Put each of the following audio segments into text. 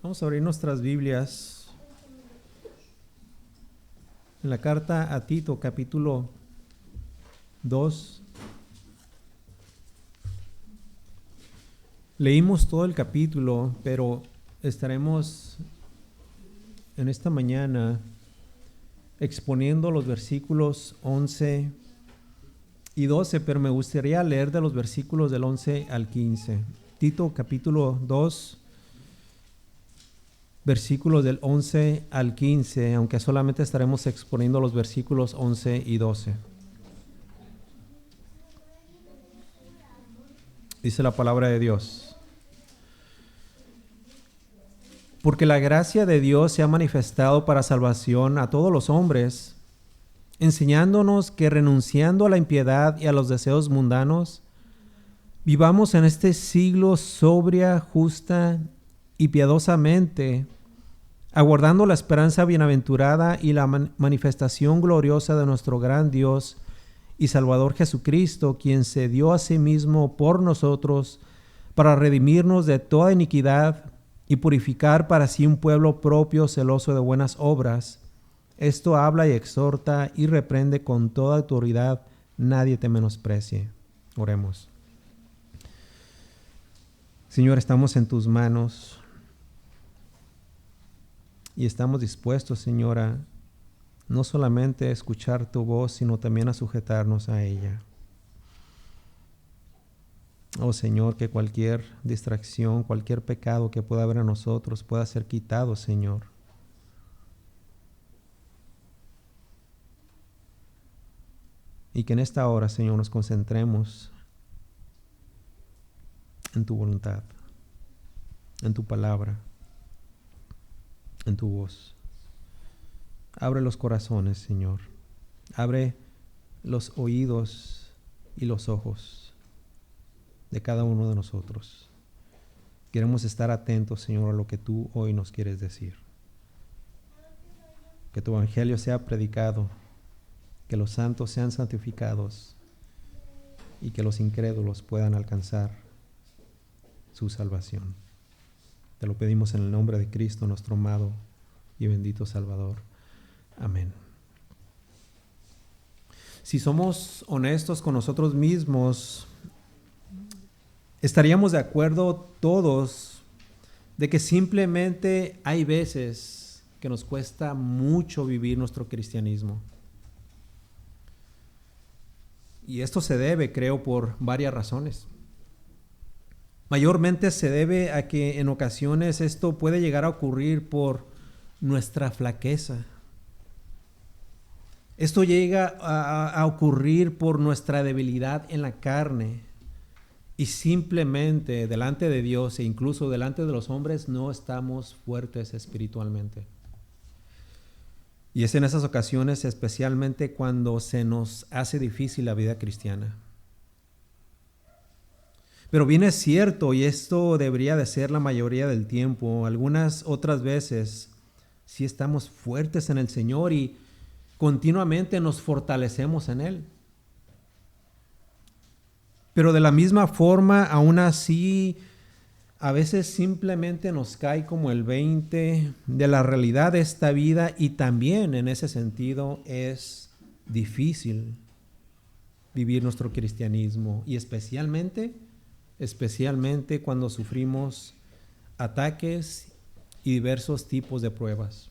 Vamos a abrir nuestras Biblias en la carta a Tito, capítulo 2. Leímos todo el capítulo, pero estaremos en esta mañana exponiendo los versículos 11 y 12, pero me gustaría leer de los versículos del 11 al 15. Tito, capítulo 2, versículos del 11 al 15, aunque solamente estaremos exponiendo los versículos 11 y 12. Dice la palabra de Dios: porque la gracia de Dios se ha manifestado para salvación a todos los hombres, enseñándonos que renunciando a la impiedad y a los deseos mundanos, vivamos en este siglo sobria, justa y piadosamente, aguardando la esperanza bienaventurada y la manifestación gloriosa de nuestro gran Dios y Salvador Jesucristo, quien se dio a sí mismo por nosotros para redimirnos de toda iniquidad y purificar para sí un pueblo propio celoso de buenas obras. Esto habla y exhorta y reprende con toda autoridad, nadie te menosprecie. Oremos. Señor, estamos en tus manos y estamos dispuestos, Señora, no solamente a escuchar tu voz, sino también a sujetarnos a ella. Oh Señor, que cualquier distracción, cualquier pecado que pueda haber en nosotros pueda ser quitado, Señor. Y que en esta hora, Señor, nos concentremos en tu voluntad, en tu palabra, en tu voz. Abre los corazones, Señor. Abre los oídos y los ojos de cada uno de nosotros. Queremos estar atentos, Señor, a lo que tú hoy nos quieres decir. Que tu evangelio sea predicado, que los santos sean santificados y que los incrédulos puedan alcanzar su salvación. Te lo pedimos en el nombre de Cristo, nuestro amado y bendito Salvador. Amén. Si somos honestos con nosotros mismos, estaríamos de acuerdo todos de que simplemente hay veces que nos cuesta mucho vivir nuestro cristianismo. Y esto se debe, creo, por varias razones. Mayormente se debe a que en ocasiones esto puede llegar a ocurrir por nuestra flaqueza. Esto llega a ocurrir por nuestra debilidad en la carne. Y simplemente delante de Dios e incluso delante de los hombres no estamos fuertes espiritualmente. Y es en esas ocasiones especialmente cuando se nos hace difícil la vida cristiana. Pero bien es cierto, y esto debería de ser la mayoría del tiempo, algunas otras veces sí estamos fuertes en el Señor y continuamente nos fortalecemos en Él. Pero de la misma forma, aún así, a veces simplemente nos cae como el 20 de la realidad de esta vida y también en ese sentido es difícil vivir nuestro cristianismo y especialmente cuando sufrimos ataques y diversos tipos de pruebas.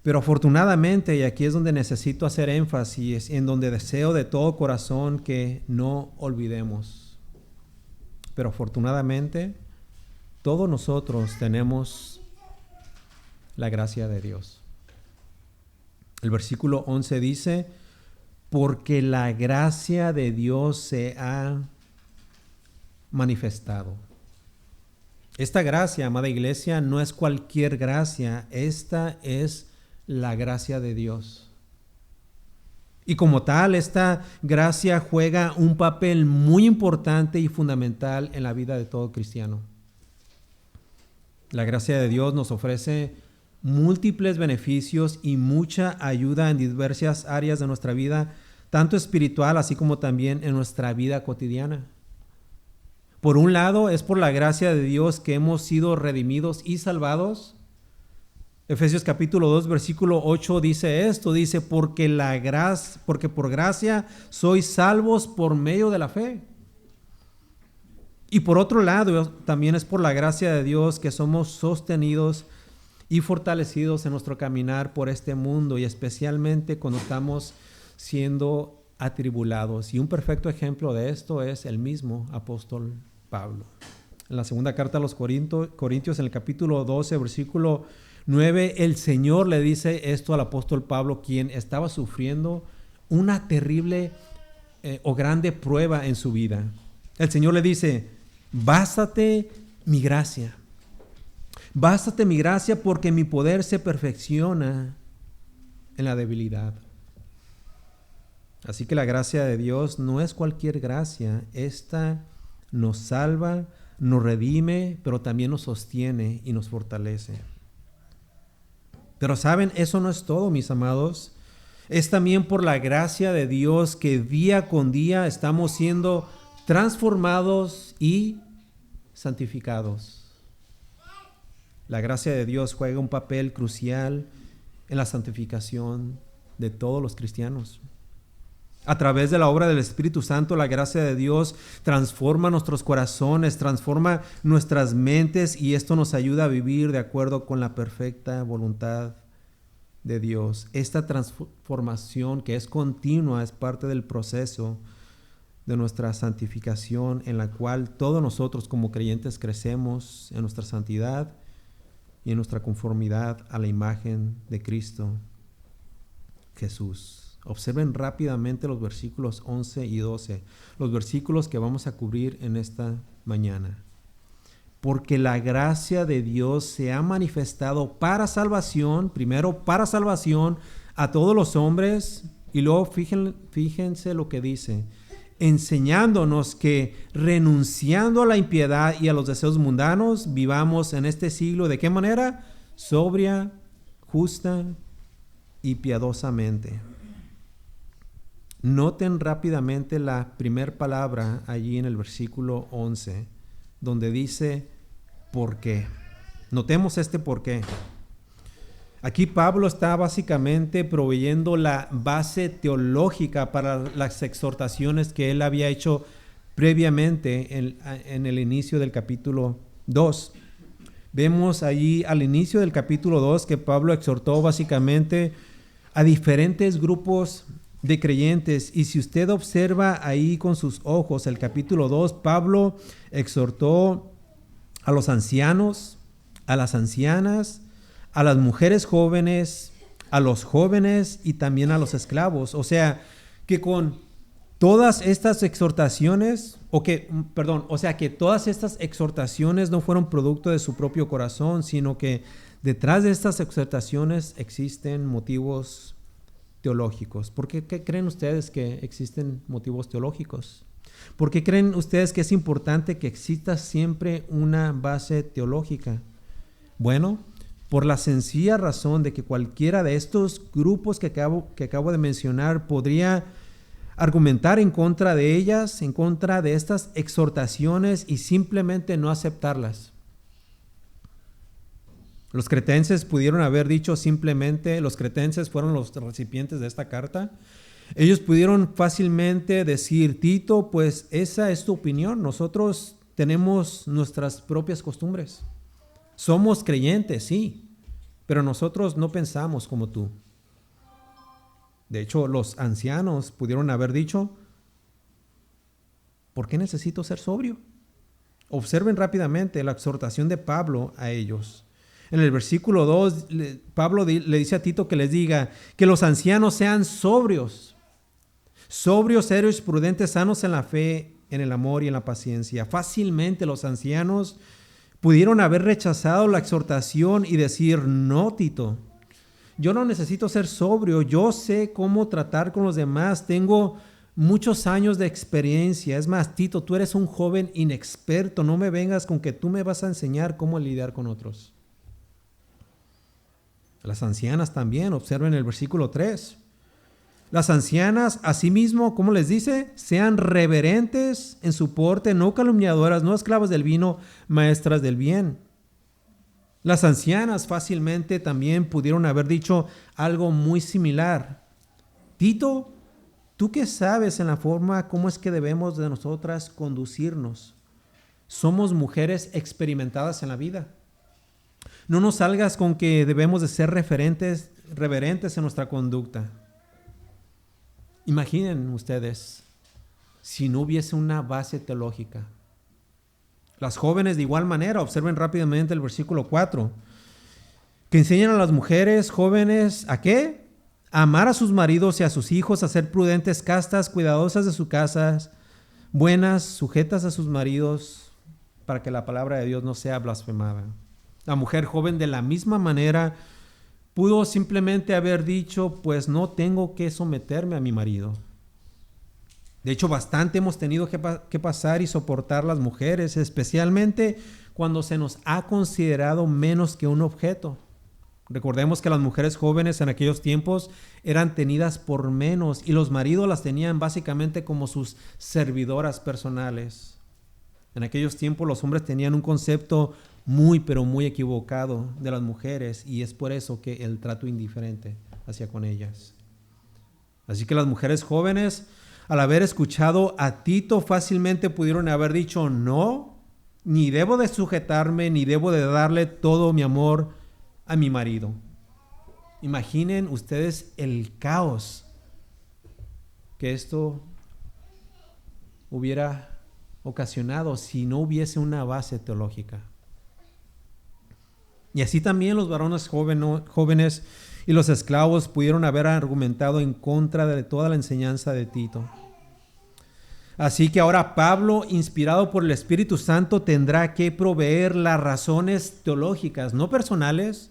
Pero afortunadamente, y aquí es donde necesito hacer énfasis, en donde deseo de todo corazón que no olvidemos. Pero afortunadamente, todos nosotros tenemos la gracia de Dios. El versículo 11 dice: porque la gracia de Dios se ha manifestado. Esta gracia, amada iglesia, no es cualquier gracia. Esta es la gracia de Dios. Y como tal, esta gracia juega un papel muy importante y fundamental en la vida de todo cristiano. La gracia de Dios nos ofrece múltiples beneficios y mucha ayuda en diversas áreas de nuestra vida, tanto espiritual así como también en nuestra vida cotidiana. Por un lado, es por la gracia de Dios que hemos sido redimidos y salvados. Efesios capítulo 2, versículo 8 dice esto, dice, porque por gracia sois salvos por medio de la fe. Y por otro lado, también es por la gracia de Dios que somos sostenidos y fortalecidos en nuestro caminar por este mundo, y especialmente cuando estamos siendo atribulados. Y un perfecto ejemplo de esto es el mismo apóstol Pablo. En la segunda carta a los Corintios, en el capítulo 12, versículo 9, el Señor le dice esto al apóstol Pablo, quien estaba sufriendo una terrible o grande prueba en su vida. El Señor le dice, bástate mi gracia. Bástate mi gracia porque mi poder se perfecciona en la debilidad. Así que la gracia de Dios no es cualquier gracia. Esta nos salva, nos redime, pero también nos sostiene y nos fortalece. Pero saben, eso no es todo, mis amados. Es también por la gracia de Dios que día con día estamos siendo transformados y santificados. La gracia de Dios juega un papel crucial en la santificación de todos los cristianos. A través de la obra del Espíritu Santo, la gracia de Dios transforma nuestros corazones, transforma nuestras mentes, y esto nos ayuda a vivir de acuerdo con la perfecta voluntad de Dios. Esta transformación, que es continua, es parte del proceso de nuestra santificación, en la cual todos nosotros como creyentes crecemos en nuestra santidad y en nuestra conformidad a la imagen de Cristo Jesús. Observen rápidamente los versículos 11 y 12, los versículos que vamos a cubrir en esta mañana. Porque la gracia de Dios se ha manifestado para salvación, primero para salvación a todos los hombres, y luego fíjense lo que dice, enseñándonos que renunciando a la impiedad y a los deseos mundanos, vivamos en este siglo, ¿de qué manera? Sobria, justa y piadosamente. Noten rápidamente la primera palabra allí en el versículo 11, donde dice ¿por qué? Notemos este por qué. Aquí Pablo está básicamente proveyendo la base teológica para las exhortaciones que él había hecho previamente en el inicio del capítulo 2. Vemos allí al inicio del capítulo 2 que Pablo exhortó básicamente a diferentes grupos de creyentes, y si usted observa ahí con sus ojos el capítulo 2, Pablo exhortó a los ancianos, a las ancianas, a las mujeres jóvenes, a los jóvenes y también a los esclavos. O sea, que con todas estas exhortaciones, que todas estas exhortaciones no fueron producto de su propio corazón, sino que detrás de estas exhortaciones existen motivos teológicos. ¿Por qué creen ustedes que existen motivos teológicos? ¿Por qué creen ustedes que es importante que exista siempre una base teológica? Bueno, por la sencilla razón de que cualquiera de estos grupos que acabo de mencionar podría argumentar en contra de ellas, en contra de estas exhortaciones, y simplemente no aceptarlas. Los cretenses pudieron haber dicho simplemente, los cretenses fueron los recipientes de esta carta, ellos pudieron fácilmente decir, Tito, pues esa es tu opinión, nosotros tenemos nuestras propias costumbres. Somos creyentes, sí, pero nosotros no pensamos como tú. De hecho, los ancianos pudieron haber dicho, ¿por qué necesito ser sobrio? Observen rápidamente la exhortación de Pablo a ellos. En el versículo 2, Pablo le dice a Tito que les diga que los ancianos sean sobrios, serios, prudentes, sanos en la fe, en el amor y en la paciencia. Fácilmente los ancianos pudieron haber rechazado la exhortación y decir, no, Tito, yo no necesito ser sobrio, yo sé cómo tratar con los demás, tengo muchos años de experiencia. Es más, Tito, tú eres un joven inexperto, no me vengas con que tú me vas a enseñar cómo lidiar con otros. Las ancianas también, observen el versículo 3. Las ancianas, asimismo, ¿cómo les dice? Sean reverentes en su porte, no calumniadoras, no esclavas del vino, maestras del bien. Las ancianas fácilmente también pudieron haber dicho algo muy similar. Tito, ¿tú qué sabes en la forma cómo es que debemos de nosotras conducirnos? Somos mujeres experimentadas en la vida. No nos salgas con que debemos de ser reverentes en nuestra conducta. Imaginen ustedes si no hubiese una base teológica. Las jóvenes de igual manera, observen rápidamente el versículo 4, que enseñan a las mujeres jóvenes ¿a qué? A amar a sus maridos y a sus hijos, a ser prudentes, castas, cuidadosas de sus casas, buenas, sujetas a sus maridos, para que la palabra de Dios no sea blasfemada. La mujer joven de la misma manera pudo simplemente haber dicho, pues no tengo que someterme a mi marido. De hecho, bastante hemos tenido que pasar y soportar las mujeres, especialmente cuando se nos ha considerado menos que un objeto. Recordemos que las mujeres jóvenes en aquellos tiempos eran tenidas por menos y los maridos las tenían básicamente como sus servidoras personales. En aquellos tiempos los hombres tenían un concepto muy, pero muy equivocado de las mujeres y es por eso que el trato indiferente hacia con ellas. Así que las mujeres jóvenes, al haber escuchado a Tito, fácilmente pudieron haber dicho no, ni debo de sujetarme, ni debo de darle todo mi amor a mi marido. Imaginen ustedes el caos que esto hubiera ocasionado si no hubiese una base teológica. Y así también los varones jóvenes y los esclavos pudieron haber argumentado en contra de toda la enseñanza de Tito. Así que ahora Pablo, inspirado por el Espíritu Santo, tendrá que proveer las razones teológicas, no personales,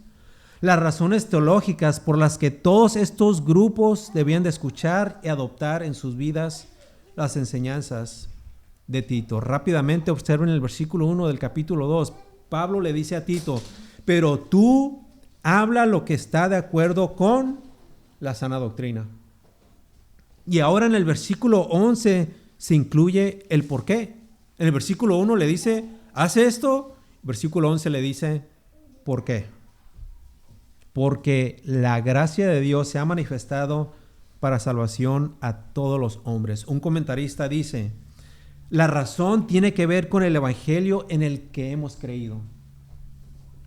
las razones teológicas por las que todos estos grupos debían de escuchar y adoptar en sus vidas las enseñanzas de Tito. Rápidamente observen el versículo 1 del capítulo 2. Pablo le dice a Tito, pero tú habla lo que está de acuerdo con la sana doctrina. Y ahora en el versículo 11 se incluye el por qué. En el versículo 1 le dice, haz esto. Versículo 11 le dice, ¿por qué? Porque la gracia de Dios se ha manifestado para salvación a todos los hombres. Un comentarista dice, la razón tiene que ver con el evangelio en el que hemos creído.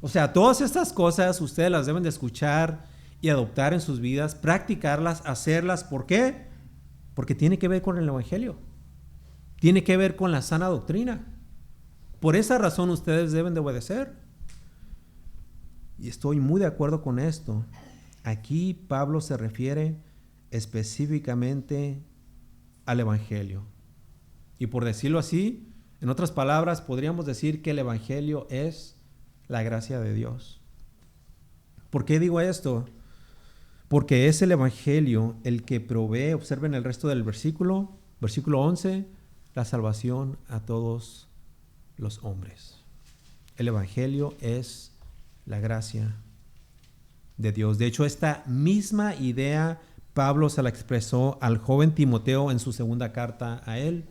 O sea, todas estas cosas ustedes las deben de escuchar y adoptar en sus vidas, practicarlas, hacerlas. ¿Por qué? Porque tiene que ver con el evangelio. Tiene que ver con la sana doctrina. Por esa razón ustedes deben de obedecer. Y estoy muy de acuerdo con esto. Aquí Pablo se refiere específicamente al evangelio. Y por decirlo así, en otras palabras, podríamos decir que el evangelio es la gracia de Dios. ¿Por qué digo esto? Porque es el evangelio el que provee, observen el resto del versículo 11, la salvación a todos los hombres. El evangelio es la gracia de Dios. De hecho, esta misma idea Pablo se la expresó al joven Timoteo en su segunda carta a él.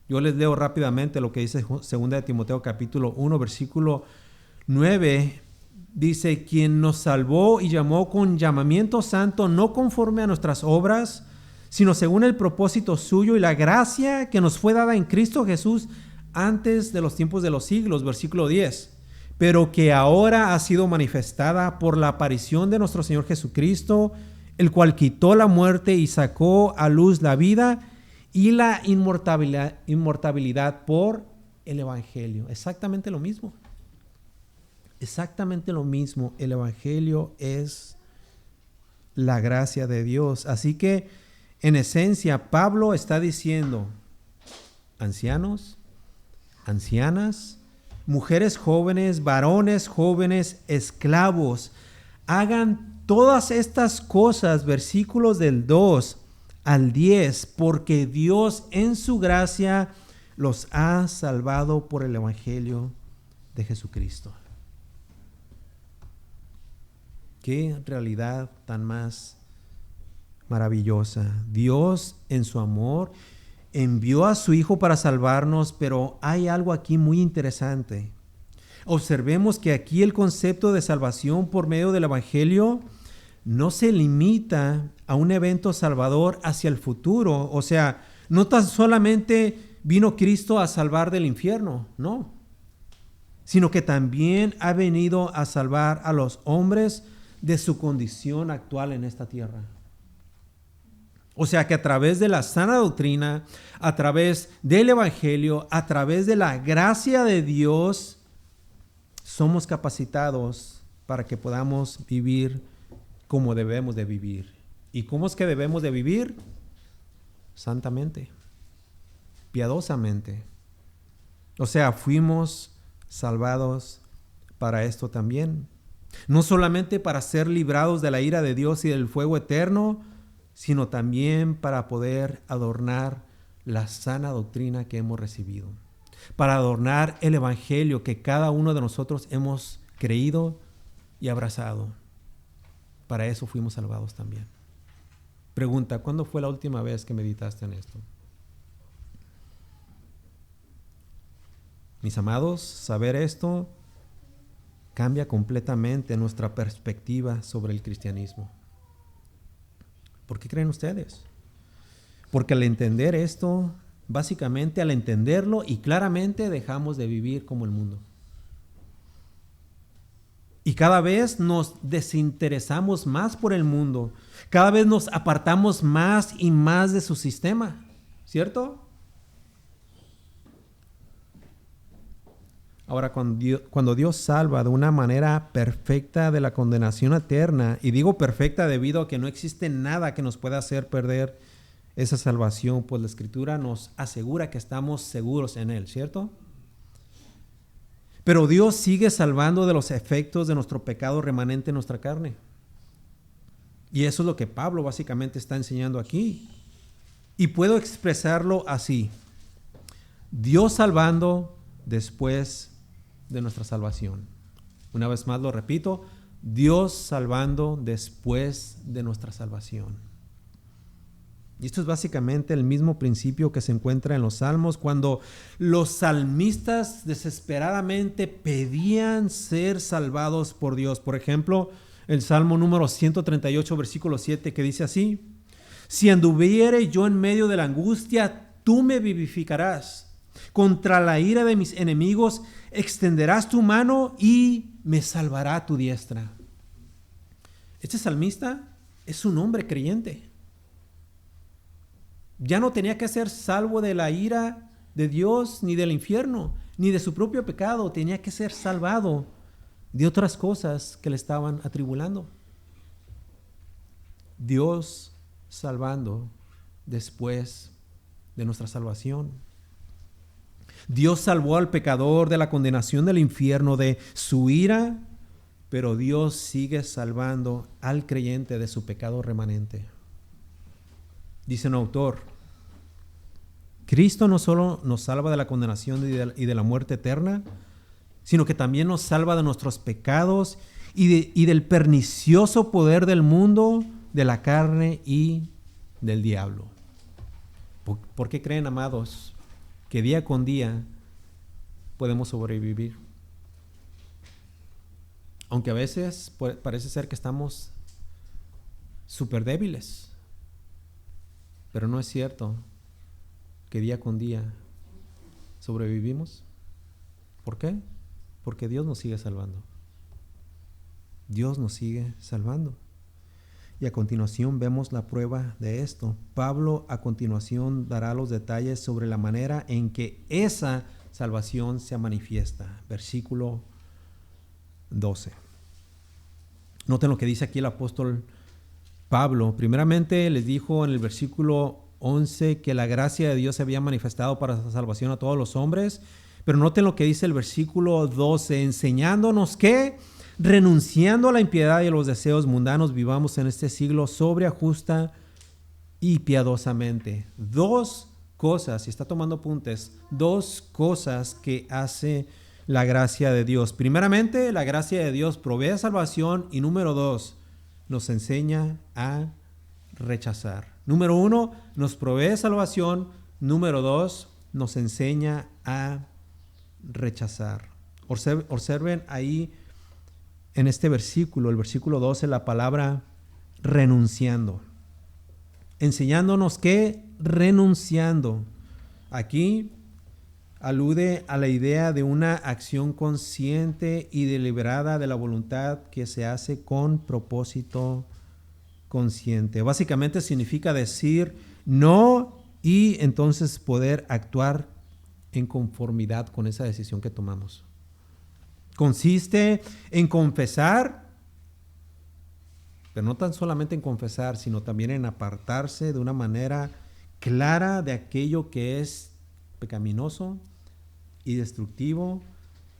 Yo les leo rápidamente lo que dice segunda de Timoteo capítulo 1, versículo 9. Dice, quien nos salvó y llamó con llamamiento santo, no conforme a nuestras obras, sino según el propósito suyo y la gracia que nos fue dada en Cristo Jesús antes de los tiempos de los siglos. Versículo 10. Pero que ahora ha sido manifestada por la aparición de nuestro Señor Jesucristo, el cual quitó la muerte y sacó a luz la vida y la inmortalidad por el evangelio. Exactamente lo mismo. Exactamente lo mismo. El evangelio es la gracia de Dios. Así que, en esencia, Pablo está diciendo, ancianos, ancianas, mujeres jóvenes, varones jóvenes, esclavos, hagan todas estas cosas, versículos del 2 al 10, porque Dios en su gracia los ha salvado por el evangelio de Jesucristo. Qué realidad tan más maravillosa. Dios, en su amor, envió a su Hijo para salvarnos, pero hay algo aquí muy interesante. Observemos que aquí el concepto de salvación por medio del Evangelio no se limita a un evento salvador hacia el futuro. O sea, no tan solamente vino Cristo a salvar del infierno, no, sino que también ha venido a salvar a los hombres de su condición actual en esta tierra. O sea que a través de la sana doctrina, a través del Evangelio, a través de la gracia de Dios, somos capacitados para que podamos vivir como debemos de vivir. ¿Y cómo es que debemos de vivir? Santamente, piadosamente. O sea, fuimos salvados para esto también. No solamente para ser librados de la ira de Dios y del fuego eterno, sino también para poder adornar la sana doctrina que hemos recibido, para adornar el Evangelio que cada uno de nosotros hemos creído y abrazado. Para eso fuimos salvados también. Pregunta, ¿cuándo fue la última vez que meditaste en esto? Mis amados, saber esto cambia completamente nuestra perspectiva sobre el cristianismo. ¿Por qué creen ustedes? Porque al entender esto, básicamente al entenderlo y claramente dejamos de vivir como el mundo. Y cada vez nos desinteresamos más por el mundo. Cada vez nos apartamos más y más de su sistema. ¿Cierto? Ahora, cuando Dios salva de una manera perfecta de la condenación eterna, y digo perfecta debido a que no existe nada que nos pueda hacer perder esa salvación, pues la Escritura nos asegura que estamos seguros en Él, ¿cierto? Pero Dios sigue salvando de los efectos de nuestro pecado remanente en nuestra carne. Y eso es lo que Pablo básicamente está enseñando aquí. Y puedo expresarlo así: Dios salvando después de nuestra salvación. Una vez más lo repito: Dios salvando después de nuestra salvación. Y esto es básicamente el mismo principio que se encuentra en los Salmos, cuando los salmistas desesperadamente pedían ser salvados por Dios. Por ejemplo, el Salmo número 138, versículo 7, que dice así: si anduviere yo en medio de la angustia, tú me vivificarás. Contra la ira de mis enemigos extenderás tu mano y me salvará tu diestra. Este salmista es un hombre creyente. Ya no tenía que ser salvo de la ira de Dios, ni del infierno, ni de su propio pecado. Tenía que ser salvado de otras cosas que le estaban atribulando. Dios salvando después de nuestra salvación. Dios salvó al pecador de la condenación del infierno, de su ira, pero Dios sigue salvando al creyente de su pecado remanente. Dice un autor: Cristo no solo nos salva de la condenación y de la muerte eterna, sino que también nos salva de nuestros pecados y del pernicioso poder del mundo, de la carne y del diablo. ¿Por qué creen, amados, que día con día podemos sobrevivir? Aunque a veces parece ser que estamos súper débiles. Pero no es cierto que día con día sobrevivimos. ¿Por qué? Porque Dios nos sigue salvando. Dios nos sigue salvando. Y a continuación vemos la prueba de esto. Pablo a continuación dará los detalles sobre la manera en que esa salvación se manifiesta. Versículo 12. Noten lo que dice aquí el apóstol Pablo. Primeramente les dijo en el versículo 11 que la gracia de Dios se había manifestado para la salvación a todos los hombres. Pero noten lo que dice el versículo 12, enseñándonos que, renunciando a la impiedad y a los deseos mundanos, vivamos en este siglo sobria, justa y piadosamente. Dos cosas, si está tomando apuntes, dos cosas que hace la gracia de Dios. Primeramente, la gracia de Dios provee salvación, y número dos, nos enseña a rechazar. Número 1, nos provee salvación. Número 2, nos enseña a rechazar. Observen ahí en este versículo, el versículo 12, la palabra renunciando. Enseñándonos que renunciando. Aquí alude a la idea de una acción consciente y deliberada de la voluntad que se hace con propósito consciente. Básicamente significa decir no y entonces poder actuar en conformidad con esa decisión que tomamos. Consiste en confesar, pero no tan solamente en confesar, sino también en apartarse de una manera clara de aquello que es pecaminoso y destructivo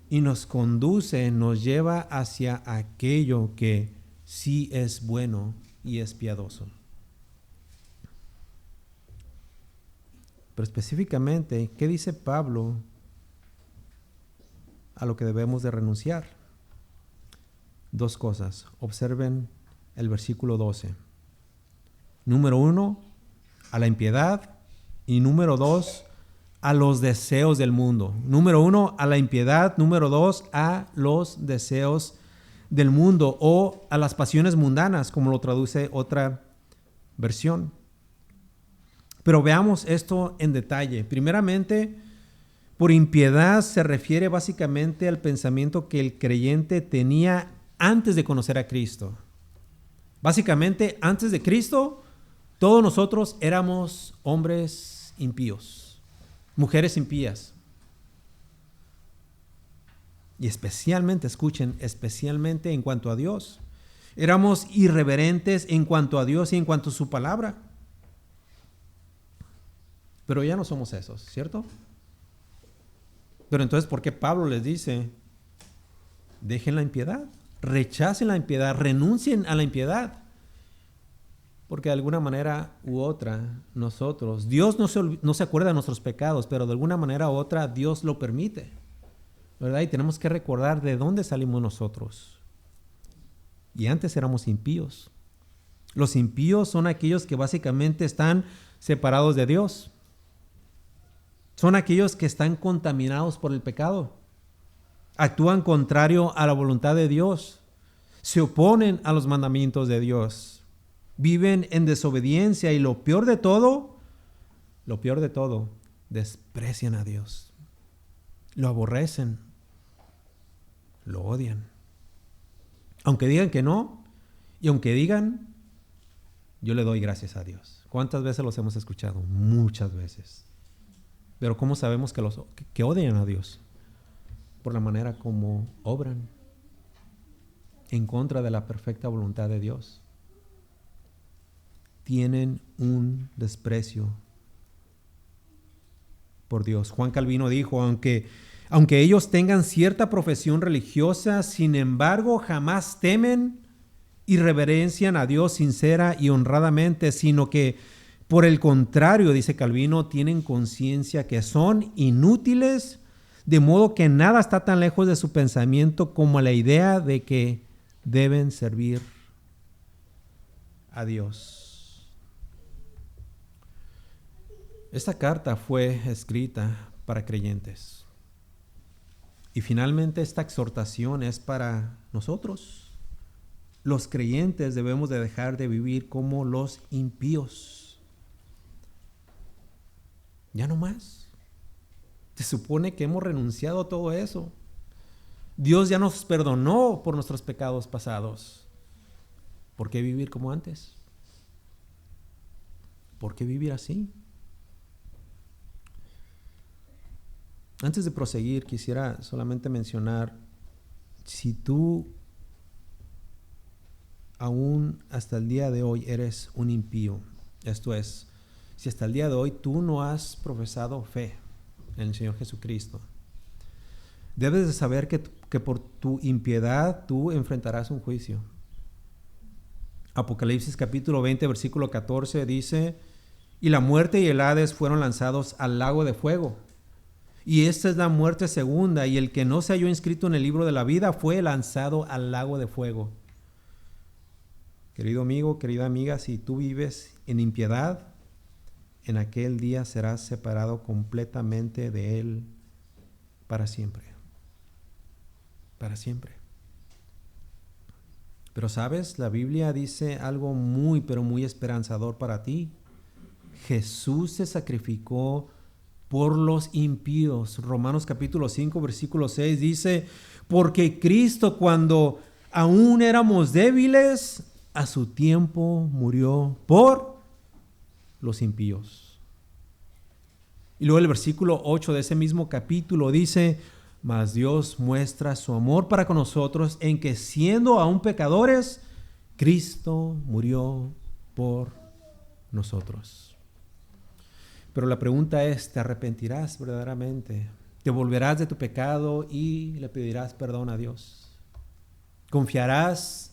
y nos conduce, nos lleva hacia aquello que sí es bueno y es piadoso. Pero específicamente, ¿qué dice Pablo a lo que debemos de renunciar? Dos cosas. Observen el versículo 12. Número 1, a la impiedad. Y número 2, a los deseos del mundo. Número 1, a la impiedad. Número 2, a los deseos del mundo o a las pasiones mundanas, como lo traduce otra versión. Pero veamos esto en detalle. Primeramente, por impiedad se refiere básicamente al pensamiento que el creyente tenía antes de conocer a Cristo. Básicamente, antes de Cristo, todos nosotros éramos hombres impíos, mujeres impías. Y especialmente, escuchen, especialmente en cuanto a Dios. Éramos irreverentes en cuanto a Dios y en cuanto a su palabra. Pero ya no somos esos, ¿cierto? Pero entonces, ¿por qué Pablo les dice, dejen la impiedad, rechacen la impiedad, renuncien a la impiedad? Porque de alguna manera u otra, nosotros, Dios no se acuerda de nuestros pecados, pero de alguna manera u otra, Dios lo permite, ¿verdad? Y tenemos que recordar de dónde salimos nosotros. Y antes éramos impíos. Los impíos son aquellos que básicamente están separados de Dios. Son aquellos que están contaminados por el pecado. Actúan contrario a la voluntad de Dios. Se oponen a los mandamientos de Dios. Viven en desobediencia y lo peor de todo, desprecian a Dios. Lo aborrecen. Lo odian. Aunque digan que no, y aunque digan, yo le doy gracias a Dios. ¿Cuántas veces los hemos escuchado? Muchas veces. Pero ¿cómo sabemos que odian a Dios? Por la manera como obran en contra de la perfecta voluntad de Dios. Tienen un desprecio por Dios. Juan Calvino dijo, aunque ellos tengan cierta profesión religiosa, sin embargo, jamás temen y reverencian a Dios sincera y honradamente, sino que por el contrario, dice Calvino, tienen conciencia que son inútiles, de modo que nada está tan lejos de su pensamiento como la idea de que deben servir a Dios. Esta carta fue escrita para creyentes. Y finalmente esta exhortación es para nosotros. Los creyentes debemos de dejar de vivir como los impíos. Ya no más. Se supone que hemos renunciado a todo eso. Dios ya nos perdonó por nuestros pecados pasados. ¿Por qué vivir como antes? ¿Por qué vivir así? Antes de proseguir, quisiera solamente mencionar, si tú aún hasta el día de hoy eres un impío, esto es, si hasta el día de hoy tú no has profesado fe en el Señor Jesucristo, debes de saber que por tu impiedad tú enfrentarás un juicio. Apocalipsis capítulo 20, versículo 14 dice, y la muerte y el Hades fueron lanzados al lago de fuego. Y esta es la muerte segunda, y el que no se halló inscrito en el libro de la vida fue lanzado al lago de fuego. Querido amigo, querida amiga, si tú vives en impiedad, en aquel día serás separado completamente de Él para siempre. Para siempre. Pero sabes, la Biblia dice algo muy, pero muy esperanzador para ti. Jesús se sacrificó por los impíos. Romanos capítulo 5, versículo 6 dice, porque Cristo cuando aún éramos débiles, a su tiempo murió por los impíos. Y luego el versículo 8 de ese mismo capítulo dice, mas Dios muestra su amor para con nosotros en que siendo aún pecadores, Cristo murió por nosotros. Pero la pregunta es, ¿te arrepentirás verdaderamente? ¿Te volverás de tu pecado y le pedirás perdón a Dios? ¿Confiarás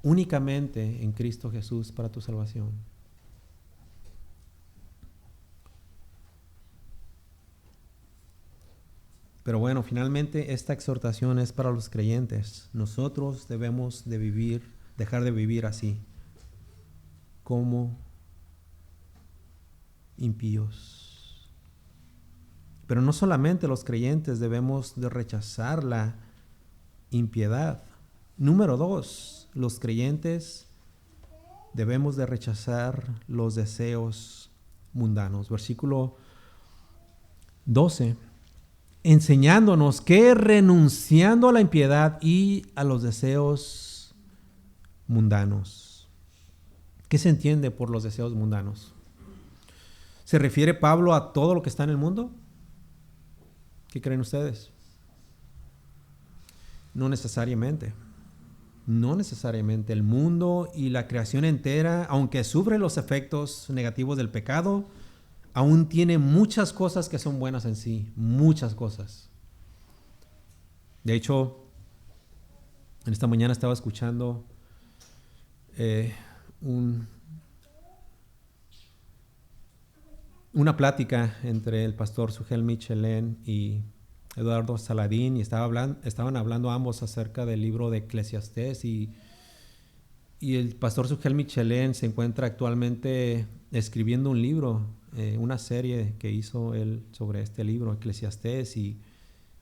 únicamente en Cristo Jesús para tu salvación? Pero bueno, finalmente esta exhortación es para los creyentes. Nosotros debemos de vivir, dejar de vivir así, como impíos. Pero no solamente los creyentes debemos de rechazar la impiedad. Número 2, los creyentes debemos de rechazar los deseos mundanos. Versículo 12. Enseñándonos que renunciando a la impiedad y a los deseos mundanos. ¿Qué se entiende por los deseos mundanos? ¿Se refiere Pablo a todo lo que está en el mundo? ¿Qué creen ustedes? No necesariamente. No necesariamente. El mundo y la creación entera, aunque sufre los efectos negativos del pecado, aún tiene muchas cosas que son buenas en sí, muchas cosas. De hecho, en esta mañana estaba escuchando una plática entre el pastor Sugel Michelén y Eduardo Saladín, y estaban hablando ambos acerca del libro de Eclesiastés, y el pastor Sugel Michelén se encuentra actualmente escribiendo un libro, una serie que hizo él sobre este libro, Eclesiastés, y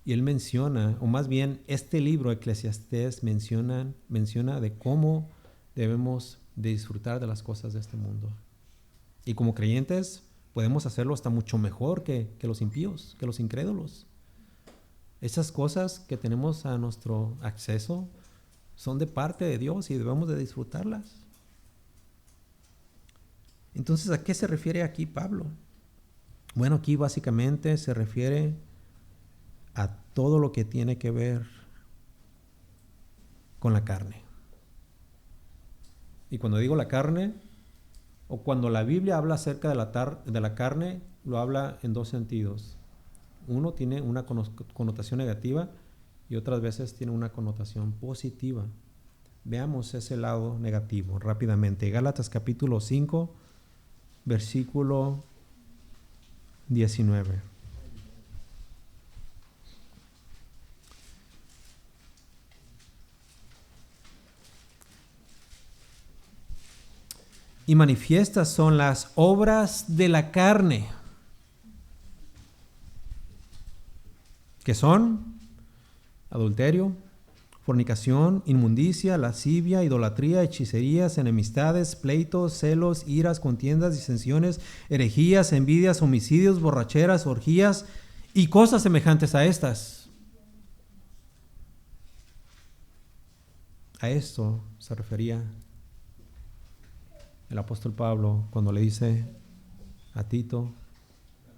él menciona, o más bien este libro, Eclesiastés, menciona de cómo debemos de disfrutar de las cosas de este mundo. Y como creyentes podemos hacerlo hasta mucho mejor que los impíos, que los incrédulos. Esas cosas que tenemos a nuestro acceso son de parte de Dios y debemos de disfrutarlas. Entonces, ¿a qué se refiere aquí Pablo? Bueno, aquí básicamente se refiere a todo lo que tiene que ver con la carne. Y cuando digo la carne, o cuando la Biblia habla acerca de la carne, lo habla en dos sentidos. Uno tiene una connotación negativa y otras veces tiene una connotación positiva. Veamos ese lado negativo rápidamente. Gálatas capítulo 5, versículo 19. Y manifiestas son las obras de la carne, que son adulterio, fornicación, inmundicia, lascivia, idolatría, hechicerías, enemistades, pleitos, celos, iras, contiendas, disensiones, herejías, envidias, homicidios, borracheras, orgías y cosas semejantes a estas. A esto se refería el apóstol Pablo cuando le dice a Tito,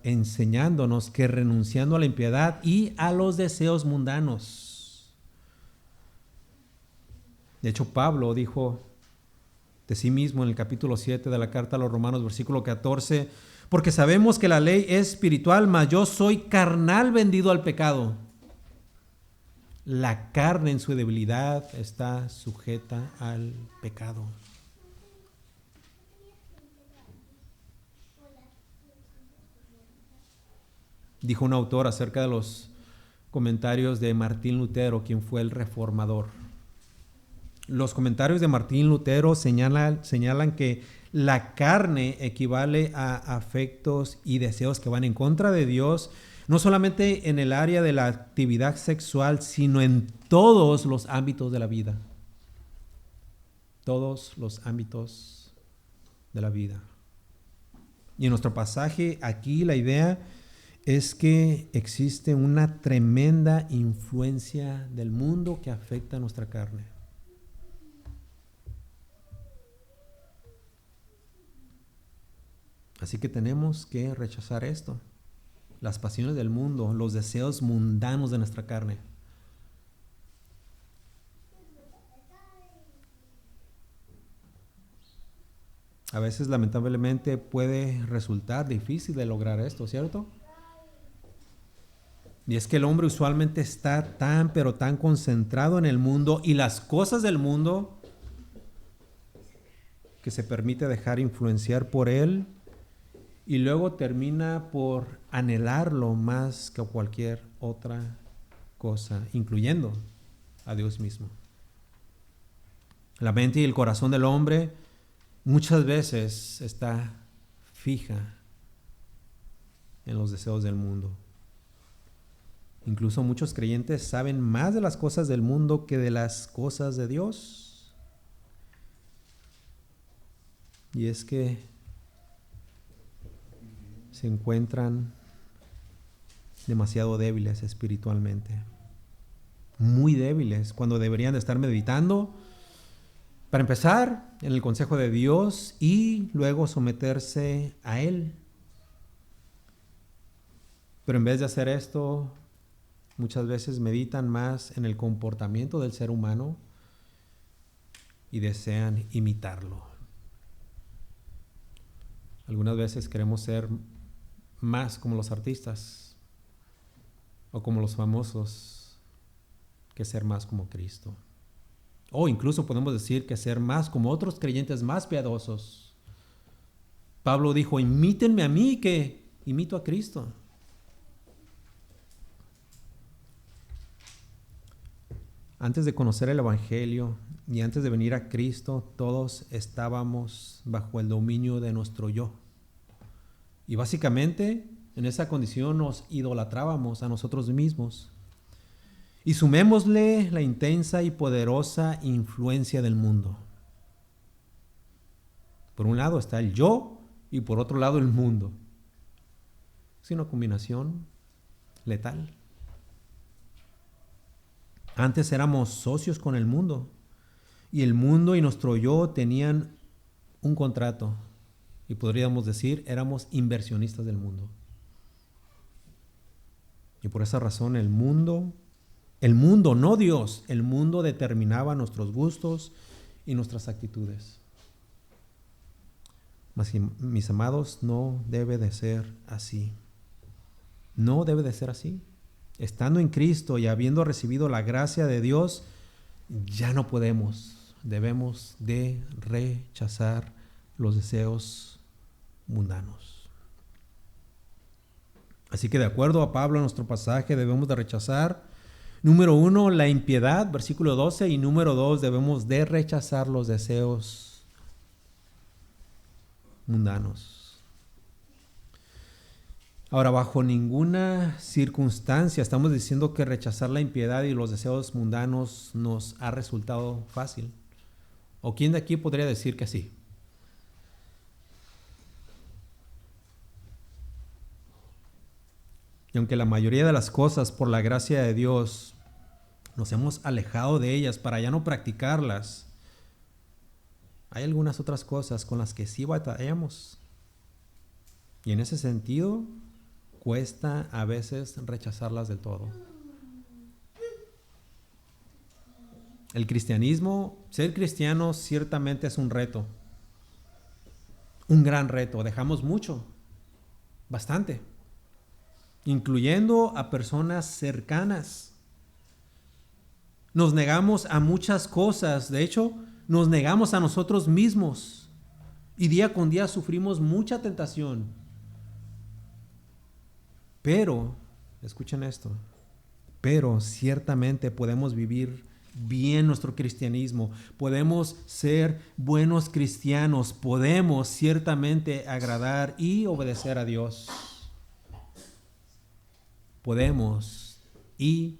enseñándonos que renunciando a la impiedad y a los deseos mundanos. De hecho, Pablo dijo de sí mismo en el capítulo 7 de la carta a los Romanos, versículo 14, porque sabemos que la ley es espiritual, mas yo soy carnal, vendido al pecado. La carne en su debilidad está sujeta al pecado. Dijo un autor acerca de los comentarios de Martín Lutero, quien fue el reformador. Los comentarios de Martín Lutero señalan que la carne equivale a afectos y deseos que van en contra de Dios, no solamente en el área de la actividad sexual, sino en todos los ámbitos de la vida. Todos los ámbitos de la vida. Y en nuestro pasaje aquí la idea es que existe una tremenda influencia del mundo que afecta a nuestra carne. Así que tenemos que rechazar esto, las pasiones del mundo, los deseos mundanos de nuestra carne. A veces, lamentablemente, puede resultar difícil de lograr esto, ¿cierto? Y es que el hombre usualmente está pero tan concentrado en el mundo y las cosas del mundo que se permite dejar influenciar por él y luego termina por anhelarlo más que cualquier otra cosa, incluyendo a Dios mismo. La mente y el corazón del hombre muchas veces está fija en los deseos del mundo. Incluso muchos creyentes saben más de las cosas del mundo que de las cosas de Dios. Y es que se encuentran demasiado débiles espiritualmente. Muy débiles, cuando deberían de estar meditando, para empezar, en el consejo de Dios y luego someterse a Él. Pero en vez de hacer esto, muchas veces meditan más en el comportamiento del ser humano y desean imitarlo. Algunas veces queremos ser más como los artistas o como los famosos que ser más como Cristo. O incluso podemos decir que ser más como otros creyentes más piadosos. Pablo dijo, imítenme a mí que imito a Cristo. Antes de conocer el Evangelio y antes de venir a Cristo, todos estábamos bajo el dominio de nuestro yo. Y básicamente en esa condición nos idolatrábamos a nosotros mismos. Y sumémosle la intensa y poderosa influencia del mundo. Por un lado está el yo y por otro lado el mundo. Es una combinación letal. Antes éramos socios con el mundo y el mundo y nuestro yo tenían un contrato y podríamos decir éramos inversionistas del mundo. Y por esa razón el mundo, no Dios, el mundo determinaba nuestros gustos y nuestras actitudes. Mas, mis amados, no debe de ser así. No debe de ser así. Estando en Cristo y habiendo recibido la gracia de Dios, ya no debemos de rechazar los deseos mundanos. Así que de acuerdo a Pablo en nuestro pasaje debemos de rechazar, número 1, la impiedad, versículo 12, y número 2, debemos de rechazar los deseos mundanos. Ahora, bajo ninguna circunstancia estamos diciendo que rechazar la impiedad y los deseos mundanos nos ha resultado fácil. ¿O quién de aquí podría decir que sí? Y aunque la mayoría de las cosas, por la gracia de Dios, nos hemos alejado de ellas para ya no practicarlas, hay algunas otras cosas con las que sí batallamos. Y en ese sentido, cuesta a veces rechazarlas del todo. El cristianismo, ser cristiano ciertamente es un reto. Un gran reto. Dejamos mucho, bastante, incluyendo a personas cercanas. Nos negamos a muchas cosas. De hecho, nos negamos a nosotros mismos. Y día con día sufrimos mucha tentación. Pero, escuchen esto, pero ciertamente podemos vivir bien nuestro cristianismo, podemos ser buenos cristianos, podemos ciertamente agradar y obedecer a Dios. Podemos y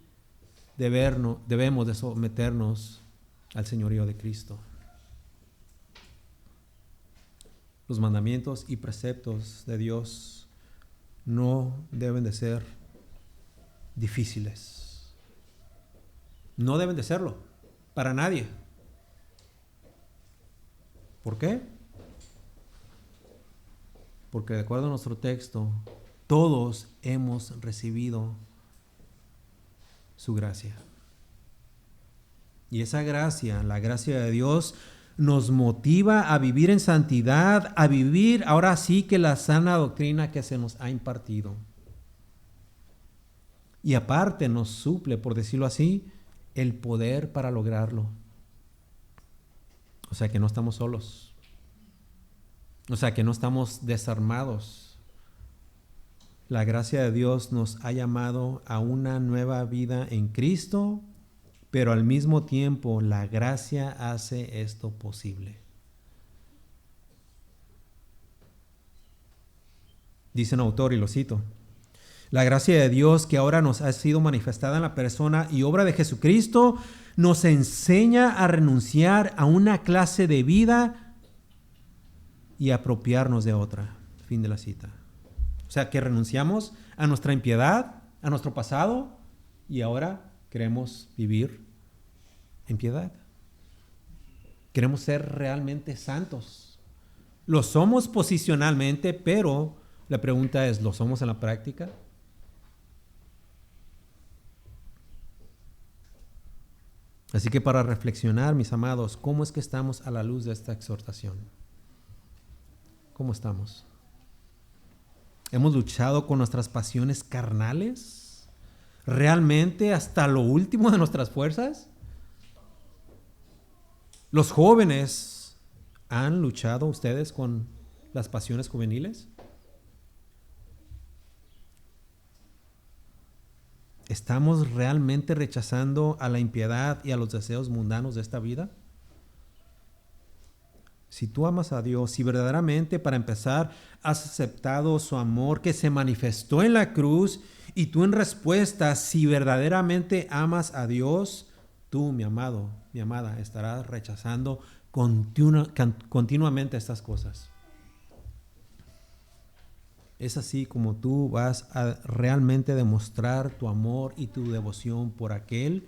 debemos de someternos al señorío de Cristo. Los mandamientos y preceptos de Dios no deben de ser difíciles. No deben de serlo para nadie. ¿Por qué? Porque de acuerdo a nuestro texto, todos hemos recibido su gracia. Y esa gracia, la gracia de Dios, nos motiva a vivir en santidad, a vivir ahora sí que la sana doctrina que se nos ha impartido. Y aparte nos suple, por decirlo así, el poder para lograrlo. O sea que no estamos solos. O sea que no estamos desarmados. La gracia de Dios nos ha llamado a una nueva vida en Cristo, pero al mismo tiempo la gracia hace esto posible. Dice un autor, y lo cito: la gracia de Dios que ahora nos ha sido manifestada en la persona y obra de Jesucristo nos enseña a renunciar a una clase de vida y apropiarnos de otra. Fin de la cita. O sea que renunciamos a nuestra impiedad, a nuestro pasado, y ahora queremos vivir en piedad. Queremos ser realmente santos. Lo somos posicionalmente, pero la pregunta es, ¿lo somos en la práctica? Así que para reflexionar, mis amados, ¿cómo es que estamos a la luz de esta exhortación? ¿Cómo estamos? ¿Hemos luchado con nuestras pasiones carnales? ¿Realmente hasta lo último de nuestras fuerzas? ¿Los jóvenes han luchado ustedes con las pasiones juveniles? ¿Estamos realmente rechazando a la impiedad y a los deseos mundanos de esta vida? Si tú amas a Dios, si verdaderamente para empezar has aceptado su amor que se manifestó en la cruz, y tú en respuesta, si verdaderamente amas a Dios, tú, mi amado, mi amada, estarás rechazando continuamente estas cosas. Es así como tú vas a realmente demostrar tu amor y tu devoción por aquel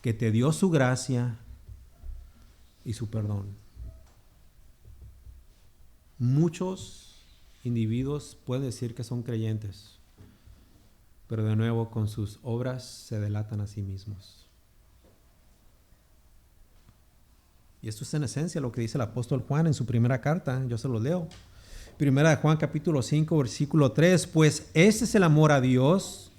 que te dio su gracia y su perdón. Muchos individuos pueden decir que son creyentes, pero de nuevo con sus obras se delatan a sí mismos. Y esto es en esencia lo que dice el apóstol Juan en su primera carta. Yo se lo leo. Primera de Juan capítulo 5 versículo 3. Pues este es el amor a Dios,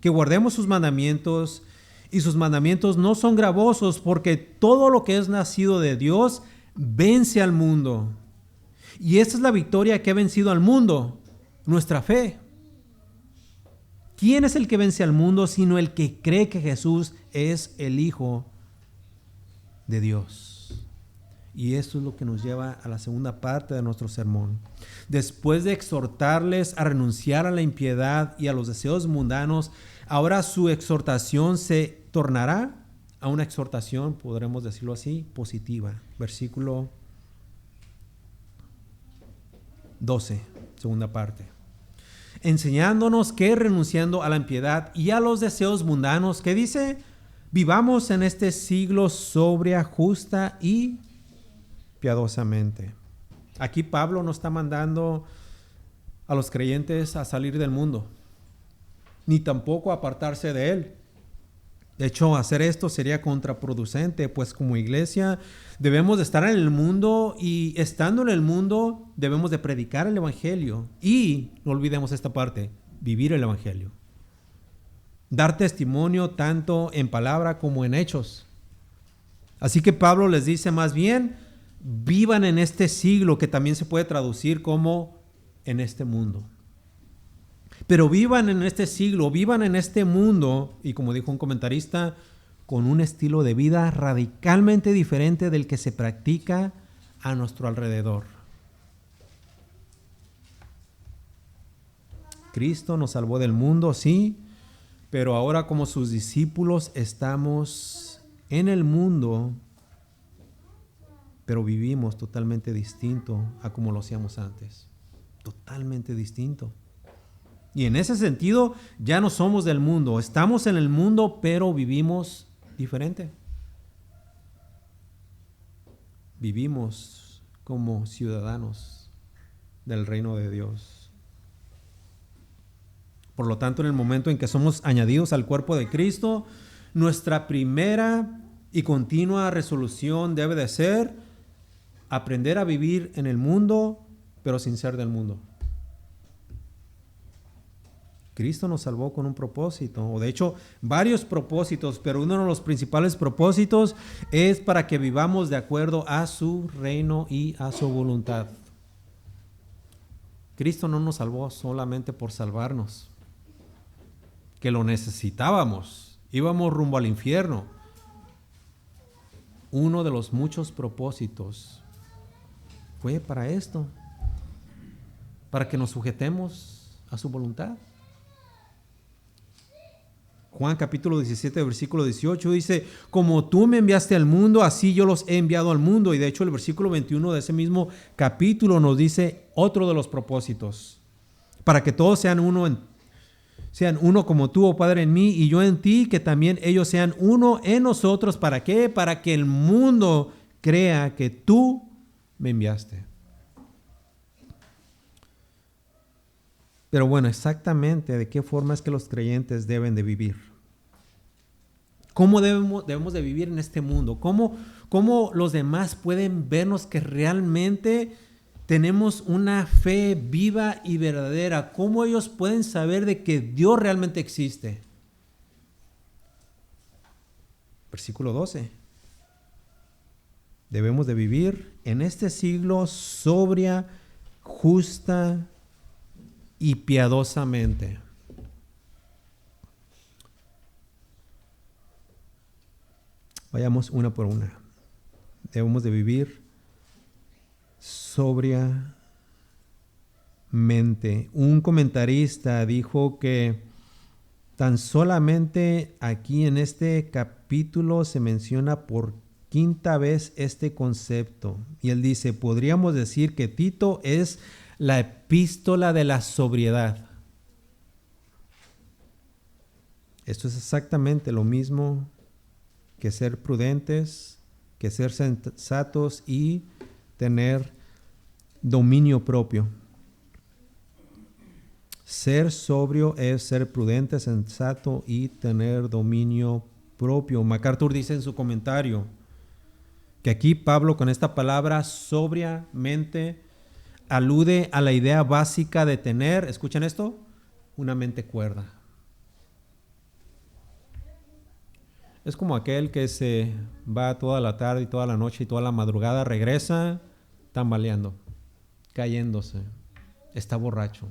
que guardemos sus mandamientos, y sus mandamientos no son gravosos, porque todo lo que es nacido de Dios vence al mundo. Y esta es la victoria que ha vencido al mundo, nuestra fe. ¿Quién es el que vence al mundo sino el que cree que Jesús es el Hijo de Dios? Y esto es lo que nos lleva a la segunda parte de nuestro sermón. Después de exhortarles a renunciar a la impiedad y a los deseos mundanos, ahora su exhortación se tornará a una exhortación, podremos decirlo así, positiva. Versículo 12, segunda parte. Enseñándonos que renunciando a la impiedad y a los deseos mundanos, ¿qué dice? Vivamos en este siglo sobria, justa y piadosamente. Aquí Pablo no está mandando a los creyentes a salir del mundo, ni tampoco a apartarse de él. De hecho, hacer esto sería contraproducente, pues como iglesia debemos de estar en el mundo, y estando en el mundo debemos de predicar el evangelio, y no olvidemos esta parte, vivir el evangelio. Dar testimonio tanto en palabra como en hechos. Así que Pablo les dice más bien, vivan en este siglo, que también se puede traducir como en este mundo. Pero vivan en este siglo, vivan en este mundo, y como dijo un comentarista, con un estilo de vida radicalmente diferente del que se practica a nuestro alrededor. Cristo nos salvó del mundo, sí, pero ahora como sus discípulos estamos en el mundo, pero vivimos totalmente distinto a como lo hacíamos antes. Totalmente distinto. Y en ese sentido ya no somos del mundo. Estamos en el mundo, pero vivimos diferente. Vivimos como ciudadanos del reino de Dios. Por lo tanto, en el momento en que somos añadidos al cuerpo de Cristo, nuestra primera y continua resolución debe de ser aprender a vivir en el mundo, pero sin ser del mundo. Cristo nos salvó con un propósito, o de hecho varios propósitos, pero uno de los principales propósitos es para que vivamos de acuerdo a su reino y a su voluntad. Cristo no nos salvó solamente por salvarnos, que lo necesitábamos, íbamos rumbo al infierno. Uno de los muchos propósitos fue para esto, para que nos sujetemos a su voluntad. Juan capítulo 17, versículo 18 dice, como tú me enviaste al mundo, así yo los he enviado al mundo. Y de hecho el versículo 21 de ese mismo capítulo nos dice otro de los propósitos, para que todos sean uno como tú, oh Padre, en mí y yo en ti, que también ellos sean uno en nosotros. ¿Para qué? Para que el mundo crea que tú me enviaste. Pero bueno, exactamente de qué forma es que los creyentes deben de vivir. ¿Cómo debemos de vivir en este mundo? ¿Cómo los demás pueden vernos que realmente tenemos una fe viva y verdadera? ¿Cómo ellos pueden saber de que Dios realmente existe? Versículo 12. Debemos de vivir en este siglo sobria, justa y piadosamente. Vayamos una por una. Debemos de vivir sobriamente. Un comentarista dijo que tan solamente aquí en este capítulo se menciona por quinta vez este concepto. Y él dice, podríamos decir que Tito es la epístola de la sobriedad. Esto es exactamente lo mismo que ser prudentes, que ser sensatos y tener dominio propio. Ser sobrio es ser prudente, sensato y tener dominio propio. MacArthur dice en su comentario que aquí Pablo con esta palabra sobriamente alude a la idea básica de tener, ¿escuchan esto? Una mente cuerda. Es como aquel que se va toda la tarde y toda la noche y toda la madrugada, regresa tambaleando, cayéndose, está borracho,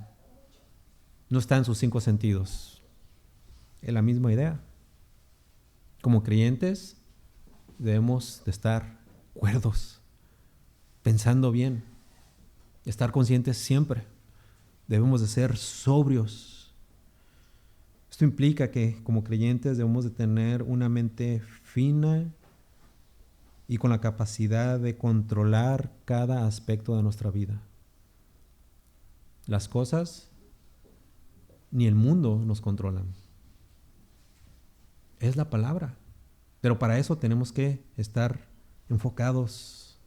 no está en sus 5 sentidos. Es la misma idea. Como creyentes debemos de estar cuerdos, pensando bien, estar conscientes siempre. Debemos de ser sobrios. Esto implica que como creyentes debemos de tener una mente fina y con la capacidad de controlar cada aspecto de nuestra vida. Las cosas ni el mundo nos controlan. Es la palabra. Pero para eso tenemos que estar enfocados,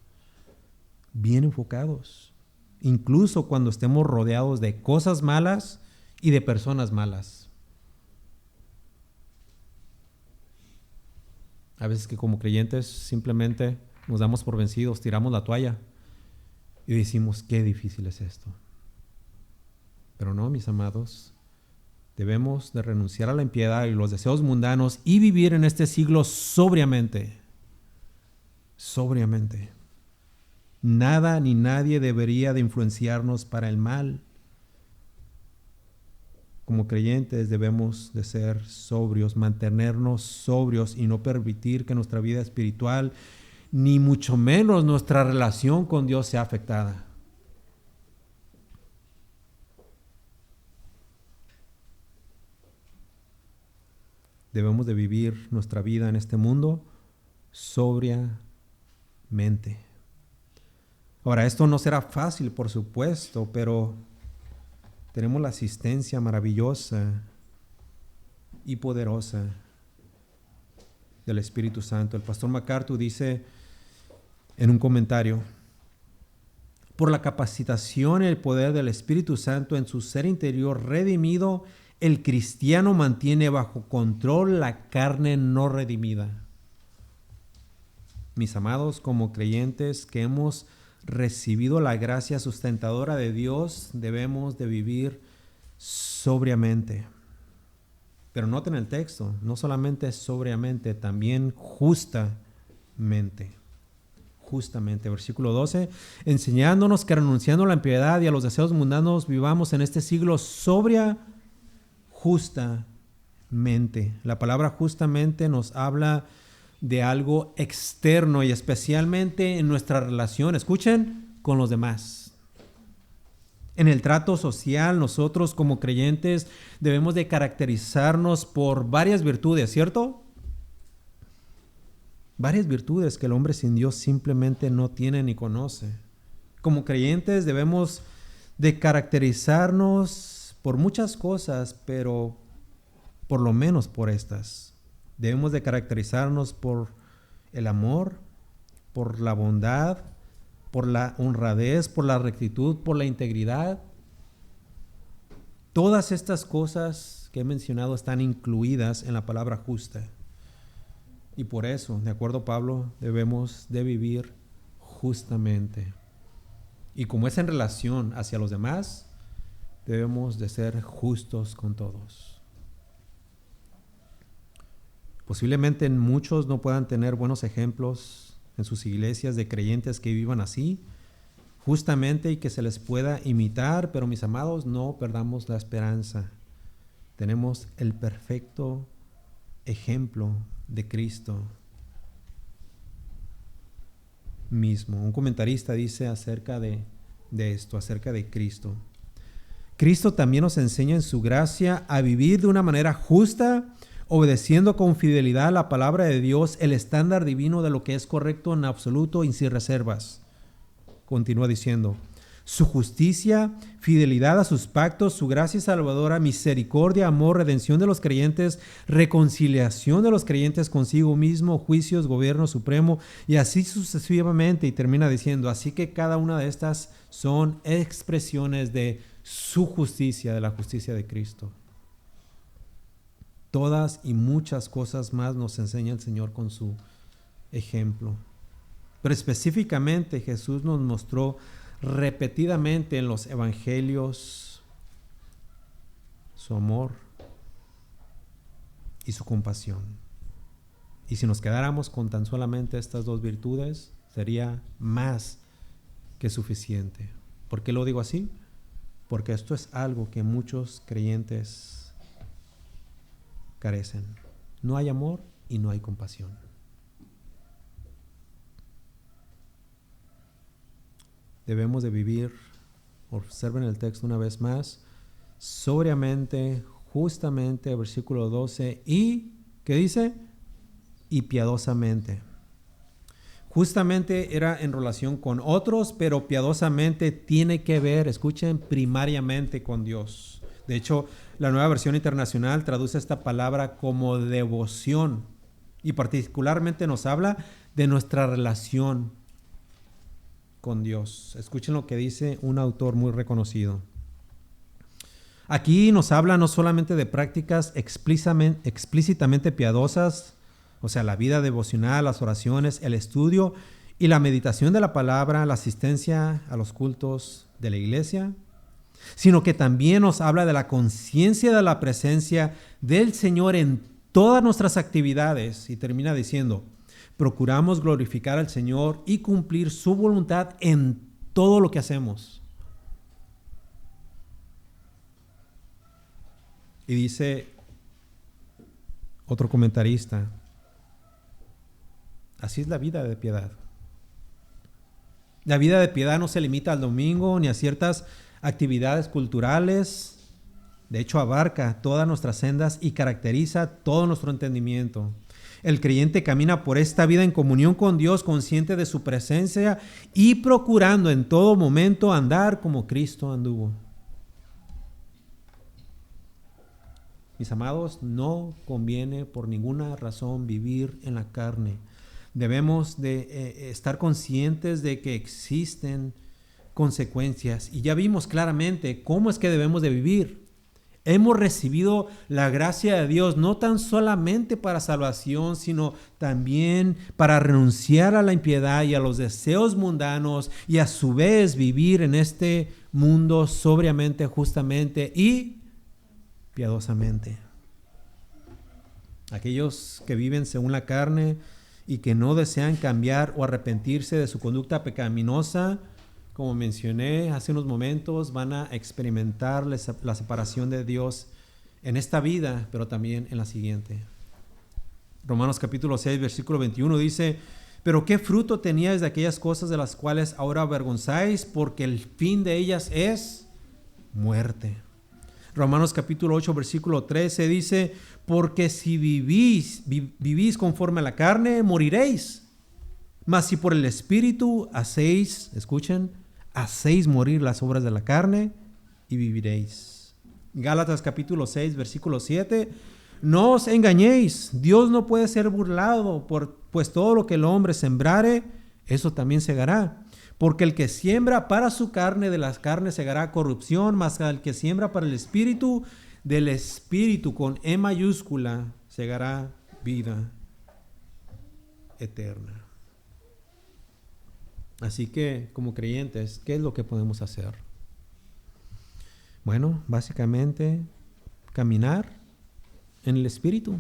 bien enfocados. Incluso cuando estemos rodeados de cosas malas y de personas malas. A veces que como creyentes simplemente nos damos por vencidos, tiramos la toalla y decimos, qué difícil es esto. Pero no, mis amados, debemos de renunciar a la impiedad y los deseos mundanos y vivir en este siglo sobriamente. Sobriamente. Nada ni nadie debería de influenciarnos para el mal. Como creyentes debemos de ser sobrios, mantenernos sobrios y no permitir que nuestra vida espiritual, ni mucho menos nuestra relación con Dios sea afectada. Debemos de vivir nuestra vida en este mundo sobriamente. Ahora, esto no será fácil, por supuesto, pero tenemos la asistencia maravillosa y poderosa del Espíritu Santo. El pastor MacArthur dice en un comentario: por la capacitación y el poder del Espíritu Santo en su ser interior redimido, el cristiano mantiene bajo control la carne no redimida. Mis amados, como creyentes que hemos recibido la gracia sustentadora de Dios, debemos de vivir sobriamente. Pero noten el texto, no solamente sobriamente, también justamente. Justamente, versículo 12, enseñándonos que renunciando a la impiedad y a los deseos mundanos vivamos en este siglo justamente. La palabra justamente nos habla de algo externo y especialmente en nuestra relación, escuchen, con los demás. En el trato social, nosotros como creyentes debemos de caracterizarnos por varias virtudes, ¿cierto? Varias virtudes que el hombre sin Dios simplemente no tiene ni conoce. Como creyentes debemos de caracterizarnos por muchas cosas, pero por lo menos por estas. Debemos de caracterizarnos por el amor, por la bondad, por la honradez, por la rectitud, por la integridad. Todas estas cosas que he mencionado están incluidas en la palabra justa. Y por eso, de acuerdo a Pablo, debemos de vivir justamente. Y como es en relación hacia los demás, debemos de ser justos con todos. Posiblemente muchos no puedan tener buenos ejemplos en sus iglesias de creyentes que vivan así, justamente, y que se les pueda imitar, pero mis amados, no perdamos la esperanza. Tenemos el perfecto ejemplo de Cristo mismo. Un comentarista dice acerca de esto, acerca de Cristo: Cristo también nos enseña en su gracia a vivir de una manera justa, obedeciendo con fidelidad a la palabra de Dios, el estándar divino de lo que es correcto en absoluto y sin reservas. Continúa diciendo: su justicia, fidelidad a sus pactos, su gracia salvadora, misericordia, amor, redención de los creyentes, reconciliación de los creyentes consigo mismo, juicios, gobierno supremo, y así sucesivamente. Y termina diciendo: así que cada una de estas son expresiones de su justicia, de la justicia de Cristo. Todas y muchas cosas más nos enseña el Señor con su ejemplo. Pero específicamente Jesús nos mostró repetidamente en los evangelios su amor y su compasión. Y si nos quedáramos con tan solamente estas dos virtudes, sería más que suficiente. ¿Por qué lo digo así? Porque esto es algo que muchos creyentes carecen. No hay amor y no hay compasión. Debemos de vivir, observen el texto una vez más, sobriamente, justamente, versículo 12, y, ¿qué dice? Y piadosamente. Justamente era en relación con otros, pero piadosamente tiene que ver, escuchen, primariamente con Dios. De hecho, la Nueva Versión Internacional traduce esta palabra como devoción y particularmente nos habla de nuestra relación con Dios. Escuchen lo que dice un autor muy reconocido. Aquí nos habla no solamente de prácticas explícitamente piadosas, o sea, la vida devocional, las oraciones, el estudio y la meditación de la palabra, la asistencia a los cultos de la iglesia, sino que también nos habla de la conciencia de la presencia del Señor en todas nuestras actividades. Y termina diciendo: procuramos glorificar al Señor y cumplir su voluntad en todo lo que hacemos. Y dice otro comentarista, así es la vida de piedad. La vida de piedad no se limita al domingo ni a ciertas actividades culturales. De hecho, abarca todas nuestras sendas y caracteriza todo nuestro entendimiento. El creyente camina por esta vida en comunión con Dios, consciente de su presencia y procurando en todo momento andar como Cristo anduvo. Mis amados, no conviene por ninguna razón vivir en la carne. Debemos de estar conscientes de que existen consecuencias. Y ya vimos claramente cómo es que debemos de vivir. Hemos recibido la gracia de Dios no tan solamente para salvación, sino también para renunciar a la impiedad y a los deseos mundanos y a su vez vivir en este mundo sobriamente, justamente y piadosamente. Aquellos que viven según la carne y que no desean cambiar o arrepentirse de su conducta pecaminosa, como mencioné hace unos momentos, van a experimentar la separación de Dios en esta vida, pero también en la siguiente. Romanos capítulo 6, versículo 21 dice: pero qué fruto teníais de aquellas cosas de las cuales ahora avergonzáis, porque el fin de ellas es muerte. Romanos capítulo 8, versículo 13 dice: porque si vivís conforme a la carne, moriréis. Mas si por el Espíritu hacéis, escuchen, hacéis morir las obras de la carne y viviréis. Gálatas capítulo 6, versículo 7. No os engañéis, Dios no puede ser burlado, pues todo lo que el hombre sembrare, eso también segará. Porque el que siembra para su carne, de las carnes segará corrupción, mas el que siembra para el Espíritu, del Espíritu con E mayúscula, segará vida eterna. Así que, como creyentes, ¿qué es lo que podemos hacer? Bueno, básicamente, caminar en el Espíritu.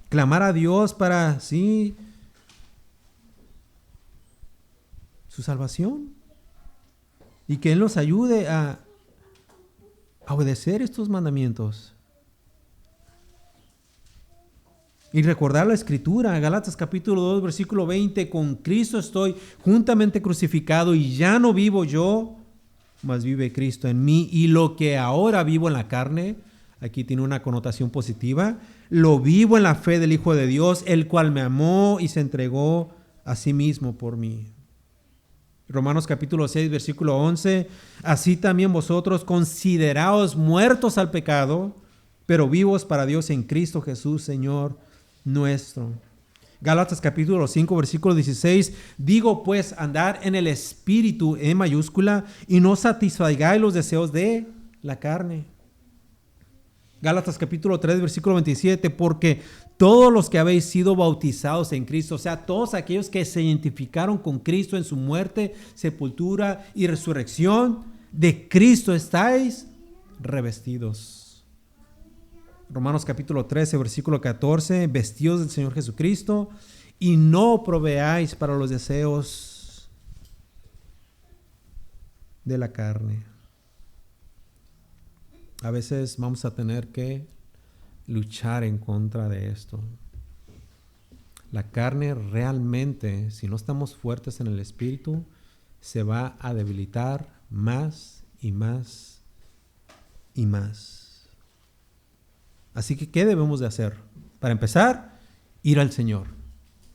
Clamar a Dios para, sí, su salvación. Y que Él nos ayude a obedecer estos mandamientos. Y recordar la Escritura, Gálatas capítulo 2, versículo 20, con Cristo estoy juntamente crucificado y ya no vivo yo, mas vive Cristo en mí. Y lo que ahora vivo en la carne, aquí tiene una connotación positiva, lo vivo en la fe del Hijo de Dios, el cual me amó y se entregó a sí mismo por mí. Romanos capítulo 6, versículo 11, así también vosotros consideraos muertos al pecado, pero vivos para Dios en Cristo Jesús, Señor nuestro. Gálatas capítulo 5, versículo 16, digo pues, andar en el Espíritu en mayúscula y no satisfagáis los deseos de la carne. Gálatas capítulo 3, versículo 27, porque todos los que habéis sido bautizados en Cristo, o sea, todos aquellos que se identificaron con Cristo en su muerte, sepultura y resurrección, de Cristo estáis revestidos. Romanos capítulo 13, versículo 14, vestidos del Señor Jesucristo y no proveáis para los deseos de la carne. A veces vamos a tener que luchar en contra de esto. La carne realmente, si no estamos fuertes en el Espíritu, se va a debilitar más y más y más. Así que, ¿qué debemos de hacer? Para empezar, ir al Señor.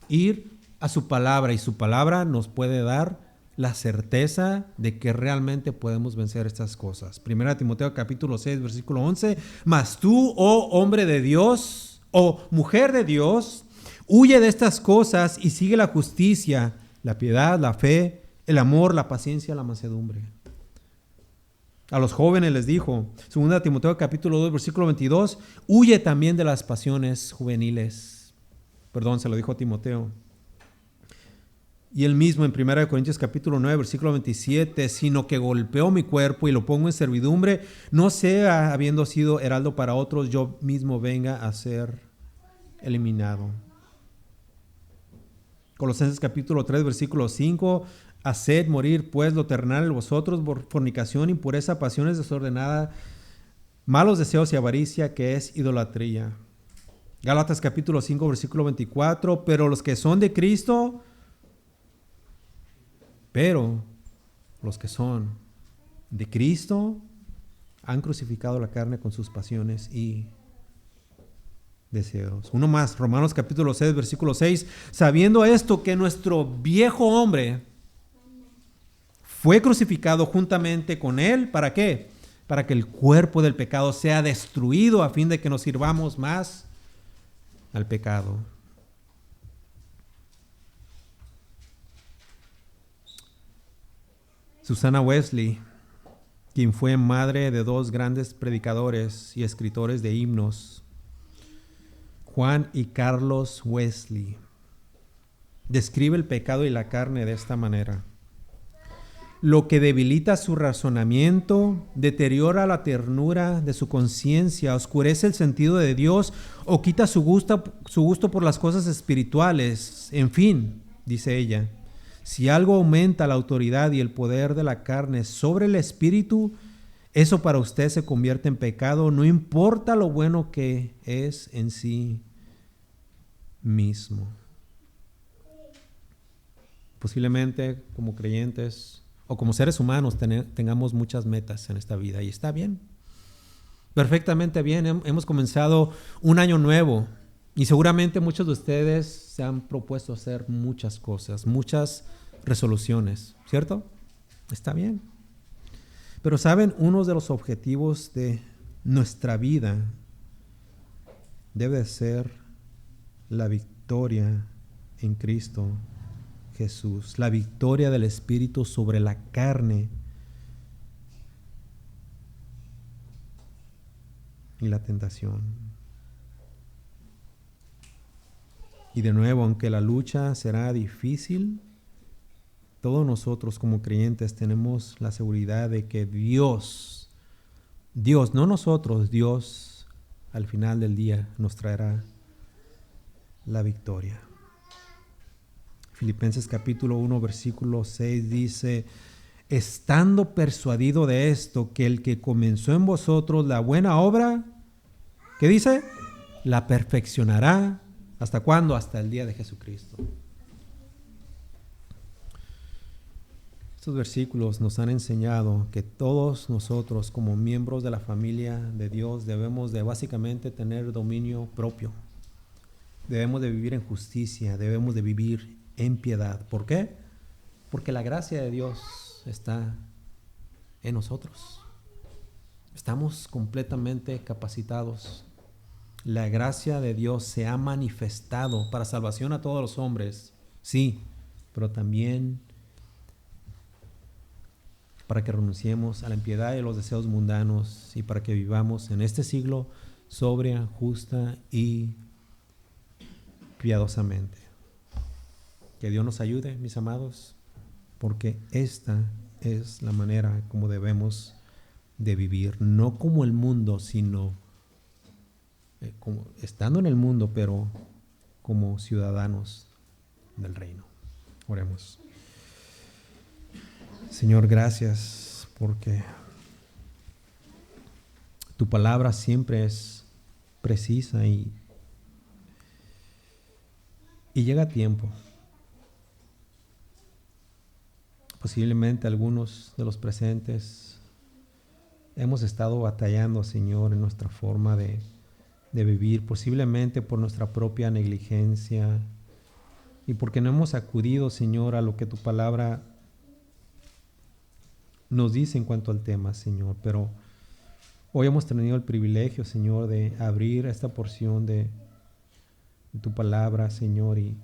Ir a su palabra, y su palabra nos puede dar la certeza de que realmente podemos vencer estas cosas. 1 Timoteo capítulo 6, versículo 11. Mas tú, oh hombre de Dios, oh mujer de Dios, huye de estas cosas y sigue la justicia, la piedad, la fe, el amor, la paciencia, la mansedumbre. A los jóvenes les dijo, 2 Timoteo capítulo 2, versículo 22, huye también de las pasiones juveniles. Perdón, se lo dijo a Timoteo. Y él mismo en 1 Corintios capítulo 9, versículo 27, sino que golpeo mi cuerpo y lo pongo en servidumbre, no sea, habiendo sido heraldo para otros, yo mismo venga a ser eliminado. Colosenses capítulo 3, versículo 5, haced morir pues lo terrenal en vosotros por fornicación, impureza, pasiones desordenadas, malos deseos y avaricia, que es idolatría. Gálatas capítulo 5, versículo 24, pero los que son de Cristo, han crucificado la carne con sus pasiones y deseos. Uno más, Romanos capítulo 6, versículo 6, sabiendo esto, que nuestro viejo hombre fue crucificado juntamente con él, ¿para qué? Para que el cuerpo del pecado sea destruido, a fin de que nos sirvamos más al pecado. Susana Wesley, quien fue madre de dos grandes predicadores y escritores de himnos, Juan y Carlos Wesley, describe el pecado y la carne de esta manera: lo que debilita su razonamiento, deteriora la ternura de su conciencia, oscurece el sentido de Dios o quita su gusto por las cosas espirituales. En fin, dice ella, si algo aumenta la autoridad y el poder de la carne sobre el espíritu, eso para usted se convierte en pecado, no importa lo bueno que es en sí mismo. Posiblemente como creyentes o como seres humanos tengamos muchas metas en esta vida, y está bien, perfectamente bien. Hemos comenzado un año nuevo y seguramente muchos de ustedes se han propuesto hacer muchas cosas, muchas resoluciones, ¿cierto? Está bien. Pero ¿saben? Uno de los objetivos de nuestra vida debe ser la victoria en Cristo Jesús, la victoria del Espíritu sobre la carne y la tentación. Y de nuevo, aunque la lucha será difícil, todos nosotros como creyentes tenemos la seguridad de que Dios, no nosotros, Dios al final del día nos traerá la victoria. Filipenses capítulo 1, versículo 6 dice: estando persuadido de esto, que el que comenzó en vosotros la buena obra, ¿qué dice? La perfeccionará. ¿Hasta cuándo? Hasta el día de Jesucristo. Estos versículos nos han enseñado que todos nosotros como miembros de la familia de Dios debemos de básicamente tener dominio propio. Debemos de vivir en justicia, debemos de vivir en piedad. ¿Por qué? Porque la gracia de Dios está en nosotros. Estamos completamente capacitados. La gracia de Dios se ha manifestado para salvación a todos los hombres, sí, pero también para que renunciemos a la impiedad y a los deseos mundanos y para que vivamos en este siglo sobria, justa y piadosamente. Que Dios nos ayude, mis amados, porque esta es la manera como debemos de vivir, no como el mundo, sino como estando en el mundo, pero como ciudadanos del reino. Oremos. Señor, gracias porque tu palabra siempre es precisa y llega a tiempo. Posiblemente algunos de los presentes hemos estado batallando, Señor, en nuestra forma de vivir, posiblemente por nuestra propia negligencia y porque no hemos acudido, Señor, a lo que tu palabra nos dice en cuanto al tema, Señor. Pero hoy hemos tenido el privilegio, Señor, de abrir esta porción de tu palabra, Señor, y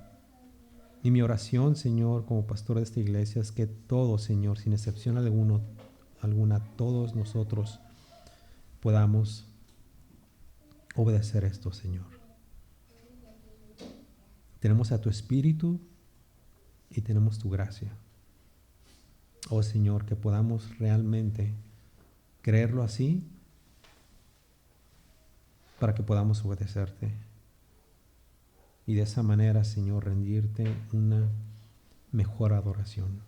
mi oración, Señor, como pastor de esta iglesia es que todos, Señor, sin excepción alguna, todos nosotros podamos obedecer esto, Señor. Tenemos a tu Espíritu y tenemos tu gracia. Oh Señor, que podamos realmente creerlo así para que podamos obedecerte. Y de esa manera, Señor, rendirte una mejor adoración.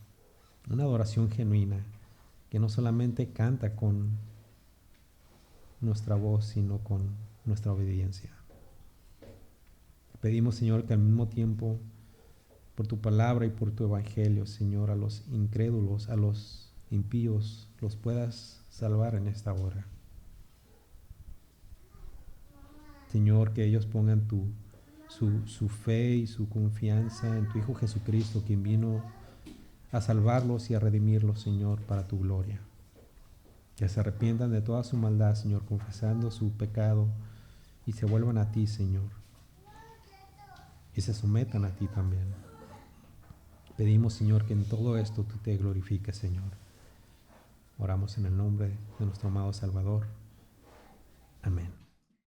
Una adoración genuina que no solamente canta con nuestra voz, sino con nuestra obediencia. Pedimos, Señor, que al mismo tiempo, por tu palabra y por tu evangelio, Señor, a los incrédulos, a los impíos, los puedas salvar en esta hora. Señor, que ellos pongan su fe y su confianza en tu Hijo Jesucristo, quien vino a salvarlos y a redimirlos, Señor, para tu gloria. Que se arrepientan de toda su maldad, Señor, confesando su pecado y se vuelvan a ti, Señor, y se sometan a ti también. Pedimos, Señor, que en todo esto tú te glorifiques, Señor. Oramos en el nombre de nuestro amado Salvador. Amén.